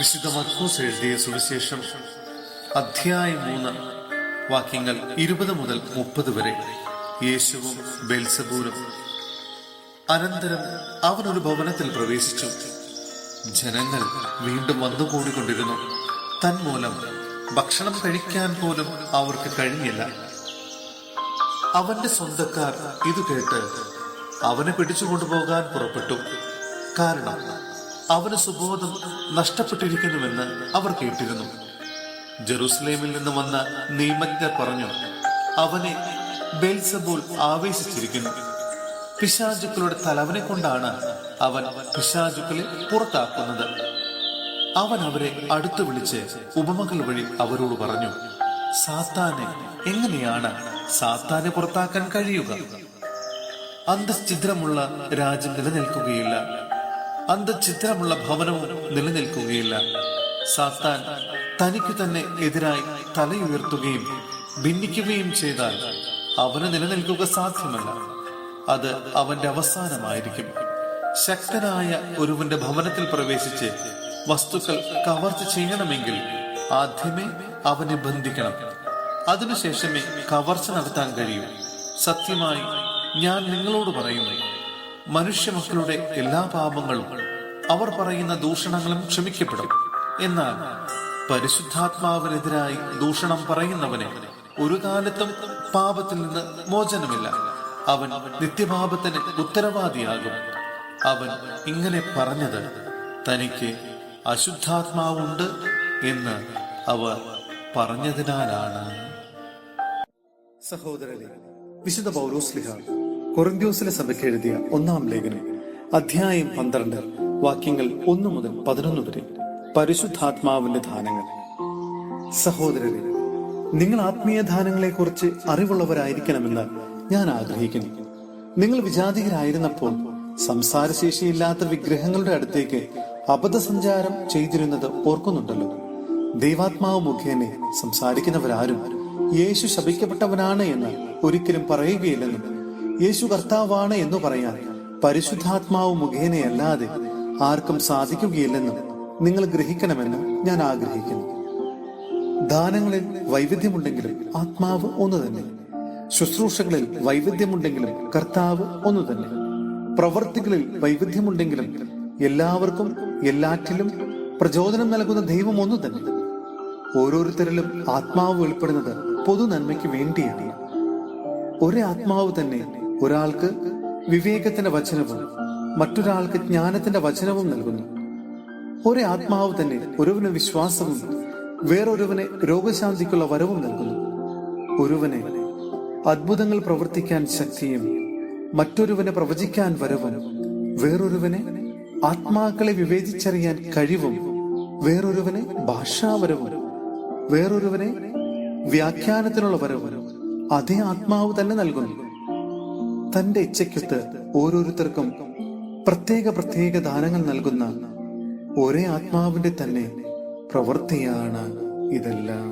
വിശുദ്ധ മർക്കോസ് എഴുതിയ സുവിശേഷം അധ്യായം 3 വാക്യങ്ങൾ 20 മുതൽ 30 വരെ. യേശുവും ബെൽസെബൂലും. അനന്തരം അവൻ ഒരു ഭവനത്തിൽ പ്രവേശിച്ചു. ജനങ്ങൾ വീണ്ടും വന്നുകൂടിക്കൊണ്ടിരുന്നു. തന്മൂലം ഭക്ഷണം കഴിക്കാൻ പോലും അവർക്ക് കഴിഞ്ഞില്ല. അവന്റെ സ്വന്തക്കാർ ഇത് കേട്ട് അവനെ പിടിച്ചുകൊണ്ടുപോകാൻ പുറപ്പെട്ടു. കാരണം അവന് സുബോധം നഷ്ടപ്പെട്ടിരിക്കുന്നുവെന്ന് അവർ കേട്ടിരുന്നു. ജെറുസലേമിൽ നിന്ന് വന്ന നിയമജ്ഞർ പറഞ്ഞു, അവനെ ബെൽസെബൂൽ ആവേശിച്ചിരിക്കുന്നു. പിശാചുക്കളുടെ തലവനെ കൊണ്ടാണ് അവൻ പിശാചുക്കളെ പുറത്താക്കുന്നത്. അവൻ അവരെ അടുത്തു വിളിച്ച് ഉപമകൾ വഴി അവരോട് പറഞ്ഞു, സാത്താനെ എങ്ങനെയാണ് സാത്താനെ പുറത്താക്കാൻ കഴിയുക? അന്തഛിദ്രമുള്ള രാജ്യം നിലനിൽക്കുകയില്ല, അന്തഛിദ്രമുള്ള ഭവനവും നിലനിൽക്കുകയില്ല. സാത്താൻ തനിക്ക് തന്നെ എതിരായി തലയുയർത്തുകയും ഭിന്നിക്കുകയും ചെയ്താൽ അവന് നിലനിൽക്കുക സാധ്യമല്ല. അത് അവന്റെ അവസാനമായിരിക്കും. ശക്തനായ ഒരുവന്റെ ഭവനത്തിൽ പ്രവേശിച്ച് വസ്തുക്കൾ കവർച്ച ചെയ്യണമെങ്കിൽ ആദ്യമേ അവനെ ബന്ധിക്കണം. അതിനുശേഷമേ കവർച്ച നടത്താൻ കഴിയൂ. സത്യമായി ഞാൻ നിങ്ങളോട് പറയുന്നു, മനുഷ്യമക്കളുടെ എല്ലാ പാപങ്ങളും അവർ പറയുന്ന ദൂഷണങ്ങളും ക്ഷമിക്കപ്പെടും. എന്നാൽ പരിശുദ്ധാത്മാവിനെതിരായി ദൂഷണം പറയുന്നവനെ ഒരു കാലത്തും പാപത്തിൽ നിന്ന് മോചനമില്ല. അവൻ നിത്യപാപത്തിന് ഉത്തരവാദിയാകും. അവൻ ഇങ്ങനെ പറഞ്ഞത് തനിക്ക് അശുദ്ധാത്മാവുണ്ട് എന്ന് അവർ പറഞ്ഞതിനാലാണ്. സഹോദരനെ, വിശുദ്ധ പൗലോസ്ലീഹ കൊറിന്ത്യോസിലെ സഭയ്ക്ക് എഴുതിയ 1-ാം ലേഖനം അധ്യായം 12 വാക്യങ്ങൾ 1 മുതൽ 11 വരെ. പരിശുദ്ധാത്മാവിന്റെ ദാനങ്ങൾ. സഹോദരരെ, നിങ്ങൾ ആത്മീയ ദാനങ്ങളെ കുറിച്ച് അറിവുള്ളവരായിരിക്കണമെന്ന് ഞാൻ ആഗ്രഹിക്കുന്നു. നിങ്ങൾ വിജാതികരായിരുന്നപ്പോൾ സംസാരശേഷിയില്ലാത്ത വിഗ്രഹങ്ങളുടെ അടുത്തേക്ക് അബദ്ധസഞ്ചാരം ചെയ്തിരുന്നത് ഓർക്കുന്നുണ്ടല്ലോ. ദൈവാത്മാവ് മുഖേന സംസാരിക്കുന്നവരാരും യേശു ശപിക്കപ്പെട്ടവനാണ് എന്ന് ഒരിക്കലും പറയുകയില്ലെന്നും യേശു കർത്താവാണ് എന്ന് പറയാൻ പരിശുദ്ധാത്മാവ് മുഖേനയല്ലാതെ ആർക്കും സാധിക്കുകയില്ലെന്നും നിങ്ങൾ ഗ്രഹിക്കണമെന്ന് ഞാൻ ആഗ്രഹിക്കുന്നു. ദാനങ്ങളിൽ വൈവിധ്യമുണ്ടെങ്കിലും ആത്മാവ് ഒന്നു തന്നെ. ശുശ്രൂഷകളിൽ വൈവിധ്യമുണ്ടെങ്കിലും കർത്താവ് ഒന്നു തന്നെ. പ്രവർത്തികളിൽ വൈവിധ്യമുണ്ടെങ്കിലും എല്ലാവർക്കും എല്ലാറ്റിലും പ്രചോദനം നൽകുന്ന ദൈവം ഒന്നു തന്നെ. ഓരോരുത്തരിലും ആത്മാവ് വെളിപ്പെടുന്നത് പൊതു നന്മയ്ക്ക് വേണ്ടിയാണ്. ഒരേ ആത്മാവ് തന്നെ ഒരാൾക്ക് വിവേകത്തിന്റെ വചനവും മറ്റൊരാൾക്ക് ജ്ഞാനത്തിന്റെ വചനവും നൽകുന്നു. ഒരേ ആത്മാവ് തന്നെ ഒരുവന് വിശ്വാസവും വേറൊരുവനെ രോഗശാന്തിക്കുള്ള വരവും നൽകുന്നു. ഒരുവനെ അത്ഭുതങ്ങൾ പ്രവർത്തിക്കാൻ ശക്തിയും മറ്റൊരുവനെ പ്രവചിക്കാൻ വരവും, വേറൊരുവനെ ആത്മാക്കളെ വിവേചിച്ചറിയാൻ കഴിവും, വേറൊരുവനെ ഭാഷാവരവും, വേറൊരുവനെ വ്യാഖ്യാനത്തിനുള്ള വരവും അതേ ആത്മാവ് തന്നെ നൽകുന്നു. തന്റെ ഇച്ഛയ്ക്കൊത്ത് ഓരോരുത്തർക്കും പ്രത്യേക ദാനങ്ങൾ നൽകുന്ന ഒരേ ആത്മാവിന്റെ തന്നെ പ്രവൃത്തിയാണ് ഇതെല്ലാം.